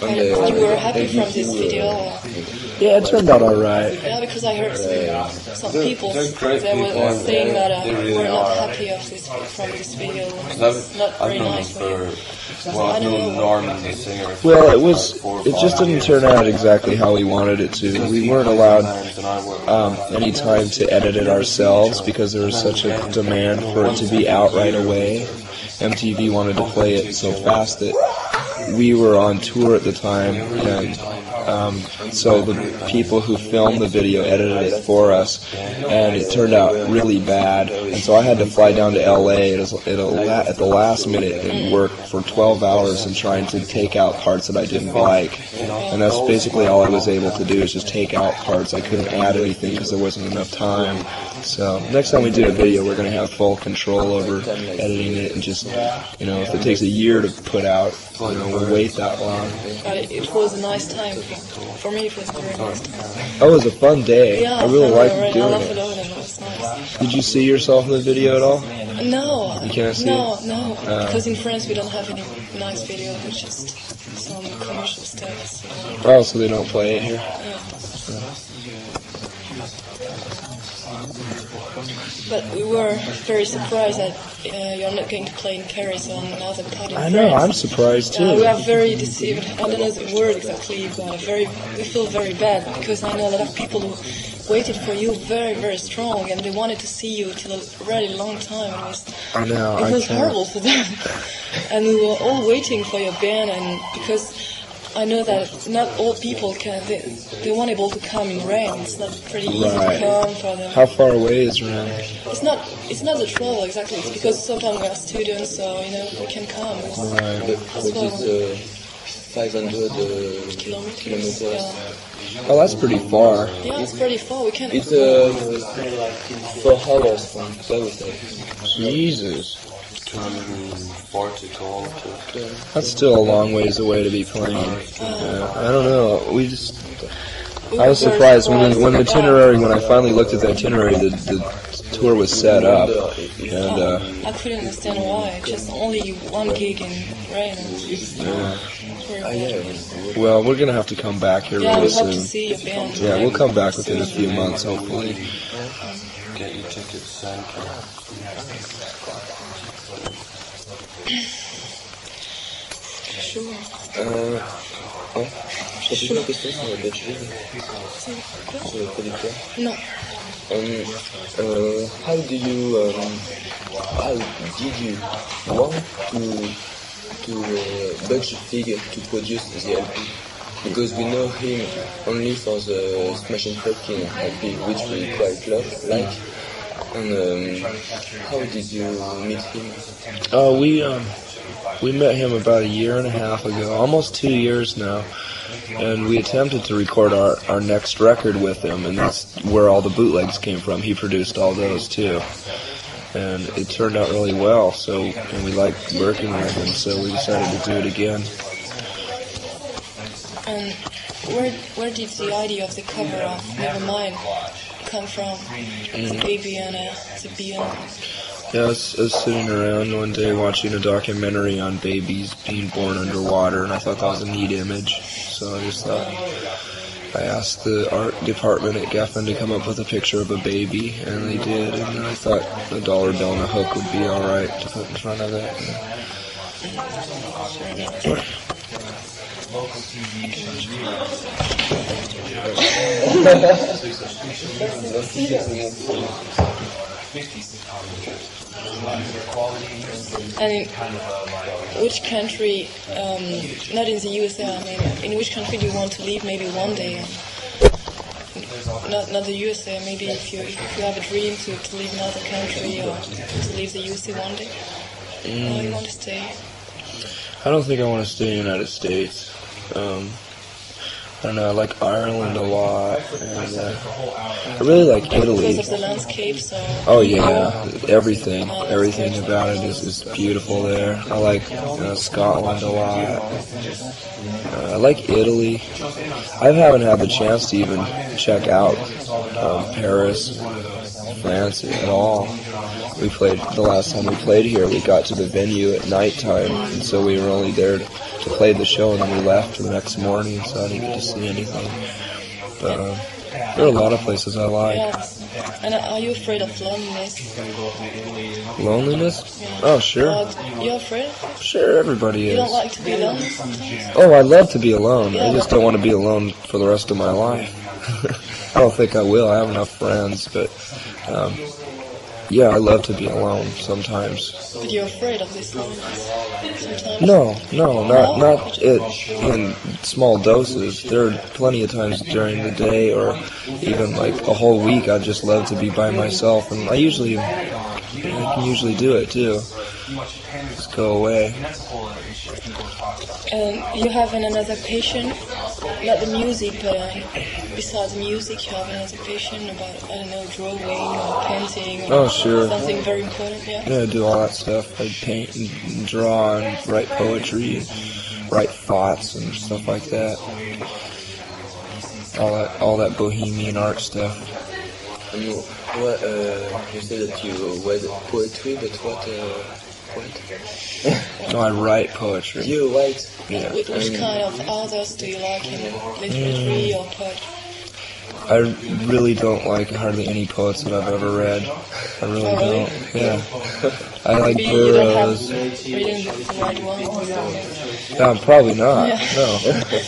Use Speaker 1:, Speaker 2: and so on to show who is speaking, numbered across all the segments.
Speaker 1: And you were happy from this video?
Speaker 2: Yeah, it turned out alright.
Speaker 1: Yeah, because I heard some people that were saying that were not happy of this, from this video. It's not very nice for you.
Speaker 3: Well, I've known Norman, the singer.
Speaker 2: Well, it just didn't turn out exactly how we wanted it to. We weren't allowed any time to edit it ourselves because there was such a demand for it to be out right away. MTV wanted to play it so fast that we were on tour at the time, and so the people who filmed the video edited it for us, and it turned out really bad. And so I had to fly down to LA at the last minute and work for 12 hours and trying to take out parts that I didn't like. And that's basically all I was able to do, is just take out parts. I couldn't add anything because there wasn't enough time. So next time we do a video, we're going to have full control over editing it, and just, if it takes a year to put out, we'll wait that long.
Speaker 1: It was a nice time. For me, it was a very nice time.
Speaker 2: Oh, it was a fun day.
Speaker 1: Yeah,
Speaker 2: I really liked doing
Speaker 1: it.
Speaker 2: it.
Speaker 1: It was nice.
Speaker 2: Did you see yourself in the video at all?
Speaker 1: No.
Speaker 2: You can't see
Speaker 1: No,
Speaker 2: it?
Speaker 1: no. Because in France we don't have any nice video. It's just some commercial stuff. So.
Speaker 2: Oh, so they don't play it here?
Speaker 1: Yeah. But we were very surprised that you're not going to play in Paris or another part in France.
Speaker 2: I know, I'm surprised too.
Speaker 1: We are very deceived. I don't know the word exactly, but we feel very bad because I know a lot of people who waited for you very, very strong, and they wanted to see you till a really long time.
Speaker 2: I know.
Speaker 1: It was horrible for them. And we were all waiting for your band, and because I know that not all people they weren't able to come in rain. It's not pretty easy to come for them.
Speaker 2: How far away is rain?
Speaker 1: It's not the trouble exactly. It's because sometimes we are students, so we can come.
Speaker 2: Right.
Speaker 4: But it's 500 kilometers.
Speaker 1: Yeah.
Speaker 2: Oh, that's pretty far.
Speaker 1: Yeah, it's pretty far. We can.
Speaker 4: It's 4 hours from Paris.
Speaker 2: Jesus.
Speaker 3: 240 kilometers.
Speaker 2: That's still a long ways away to be playing. I don't know. I was surprised when I finally looked at the itinerary, the tour was set up, and
Speaker 1: I couldn't understand why. Just only one gig in rain.
Speaker 2: Well, we're gonna have to come back here
Speaker 1: Yeah,
Speaker 2: really
Speaker 1: we hope to
Speaker 2: soon.
Speaker 1: see your band.
Speaker 2: Yeah, we'll come back within a few months, hopefully.
Speaker 3: Get your tickets,
Speaker 1: Sure.
Speaker 4: Je pose une question sur la Belgique, sur le producteur.
Speaker 1: No.
Speaker 4: How did you want to Dutch figure to produce the LP? Because we know him only for the Smashing Pumpkins LP, which we quite like. And how did you meet him?
Speaker 2: We met him about a year and a half ago, almost 2 years now, and we attempted to record our next record with him, and that's where all the bootlegs came from. He produced all those too, and it turned out really well. And we liked working with him, so we decided to do it again.
Speaker 1: And where did the idea of the cover of Nevermind come from? The baby and the bee.
Speaker 2: Yeah, I was sitting around one day watching a documentary on babies being born underwater, and I thought that was a neat image. So I just thought, I asked the art department at Geffen to come up with a picture of a baby, and they did. And I thought a dollar bill and a hook would be all right to put in front of it.
Speaker 1: And in which country, not in the USA, I mean, in which country do you want to live maybe one day? Not the USA, maybe if you have a dream to live in another country or to leave the USA one day, or you want to stay?
Speaker 2: I don't think I want to stay in the United States. I don't know, I like Ireland a lot, and I really like Italy.
Speaker 1: Because of the landscapes?
Speaker 2: Oh yeah, everything about it is beautiful there. I like Scotland a lot. I like Italy. I haven't had the chance to even check out Paris, France at all. we played the last time we played here. We got to the venue at nighttime, and so we were only there to play the show, and then we left the next morning, so I didn't get to see anything. But there are a lot of places I like.
Speaker 1: Yeah. And are you afraid of loneliness?
Speaker 2: Loneliness?
Speaker 1: Yeah.
Speaker 2: Oh, sure.
Speaker 1: You're afraid of it?
Speaker 2: Sure, everybody is.
Speaker 1: You don't like to be alone sometimes?
Speaker 2: Oh, I love to be alone.
Speaker 1: Yeah,
Speaker 2: I just don't want to be alone for the rest of my life. I don't think I will. I have enough friends, but yeah, I love to be alone sometimes.
Speaker 1: But you're afraid of this loneliness sometimes?
Speaker 2: No, not in small doses. There are plenty of times during the day or even like a whole week I just love to be by myself, and I can usually do it too. Just go away.
Speaker 1: You have another passion, not the music, but besides music, you have another passion about, I don't know, drawing or painting or something very important, yeah?
Speaker 2: Yeah, I do all that stuff. I paint and draw and write poetry and write thoughts and stuff like that. All that bohemian art stuff.
Speaker 4: And you said that you read poetry, but what?
Speaker 2: No, I write poetry.
Speaker 4: You write?
Speaker 2: Yeah.
Speaker 1: Which kind of authors do you like in literature or poetry?
Speaker 2: I really don't like hardly any poets that I've ever read. I really don't. Yeah. I like
Speaker 1: Maybe you don't have
Speaker 2: Burroughs.
Speaker 1: reading the right one.
Speaker 2: No, probably not.
Speaker 1: Yeah.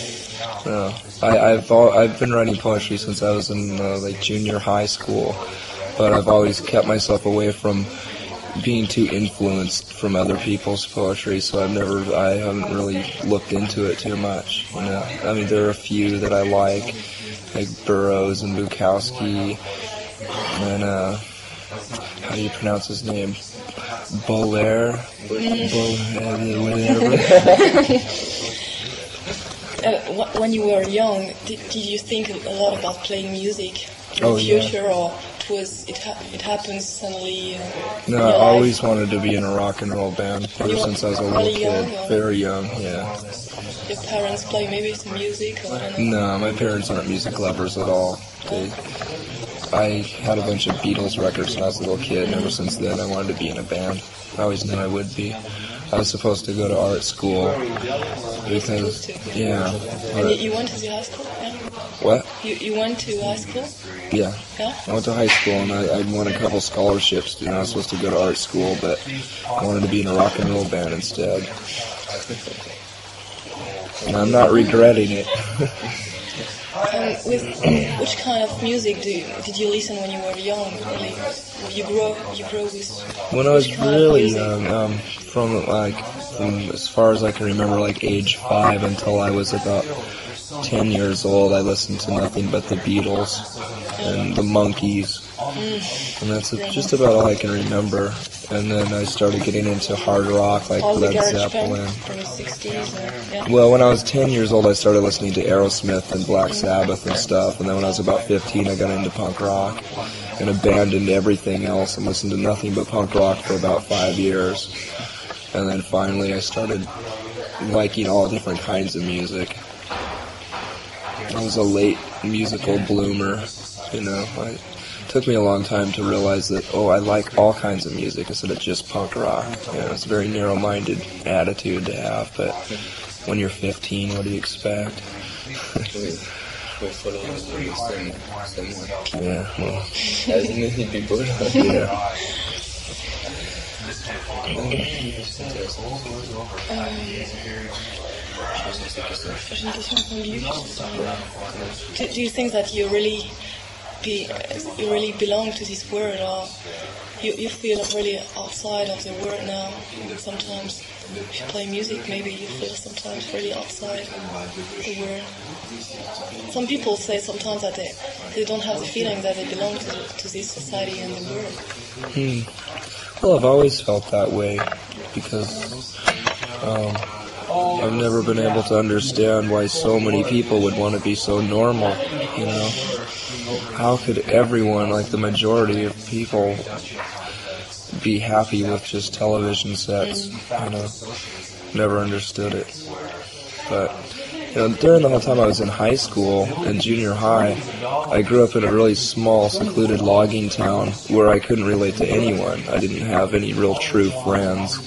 Speaker 2: No. I've been writing poetry since I was in like junior high school, but I've always kept myself away from being too influenced from other people's poetry, so I haven't really looked into it too much. You know, I mean, there are a few that I like Burroughs and Bukowski, and how do you pronounce his name? Baudelaire.
Speaker 1: When you were young, did you think a lot about playing music in
Speaker 2: Oh,
Speaker 1: the
Speaker 2: yeah.
Speaker 1: future, or it happens suddenly?
Speaker 2: No, I always wanted to be in a rock and roll band ever since I was a little
Speaker 1: Really
Speaker 2: kid.
Speaker 1: young, or?
Speaker 2: Very young, yeah.
Speaker 1: Your parents play maybe some music, or I don't know.
Speaker 2: No, my parents aren't music lovers at all. I had a bunch of Beatles records when I was a little kid, and ever since then I wanted to be in a band. I always knew I would be. I was supposed to go to art school because, yeah.
Speaker 1: And you went to the high school? Yeah.
Speaker 2: What?
Speaker 1: You went to high school?
Speaker 2: Yeah.
Speaker 1: Yeah?
Speaker 2: I went to high school and I won a couple scholarships. You know, I was supposed to go to art school, but I wanted to be in a rock and roll band instead. And I'm not regretting it.
Speaker 1: Which kind of music did you listen when you were young? Really, you grow with.
Speaker 2: When I was
Speaker 1: which kind of
Speaker 2: really
Speaker 1: music?
Speaker 2: young, from as far as I can remember, like age 5 until I was about 10 years old, I listened to nothing but the Beatles and the Monkees, and that's just about all I can remember. And then I started getting into hard rock, like
Speaker 1: All the
Speaker 2: Led
Speaker 1: garage
Speaker 2: Zeppelin.
Speaker 1: band from the 60s. Yeah.
Speaker 2: Well, when I was 10 years old, I started listening to Aerosmith and Black Sabbath and stuff, and then when I was about 15, I got into punk rock and abandoned everything else and listened to nothing but punk rock for about 5 years. And then finally I started liking all different kinds of music. I was a late musical bloomer, you know. It took me a long time to realize that, I like all kinds of music instead of just punk rock. You know, it's a very narrow-minded attitude to have, but when you're 15, what do you expect?
Speaker 4: We follow the same
Speaker 2: Yeah, well,
Speaker 4: as many people.
Speaker 2: yeah.
Speaker 1: J'ai une question pour lui. Do you think that you really belong to this world, or you feel really outside of the world now? Sometimes, if you play music, maybe you feel sometimes really outside the world. Some people say sometimes that they don't have the feeling that they belong to this society and the world.
Speaker 2: Well, I've always felt that way because I've never been able to understand why so many people would want to be so normal, you know. How could everyone, like the majority of people, be happy with just television sets, you know? Never understood it. But during the whole time I was in high school and junior high, I grew up in a really small, secluded logging town where I couldn't relate to anyone. I didn't have any real true friends.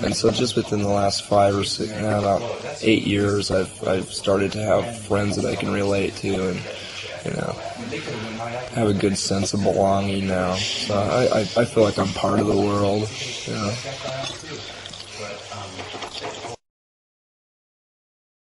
Speaker 2: And so just within the last 5 or 6, about 8 years, I've started to have friends that I can relate to and, have a good sense of belonging now. So I feel like I'm part of the world,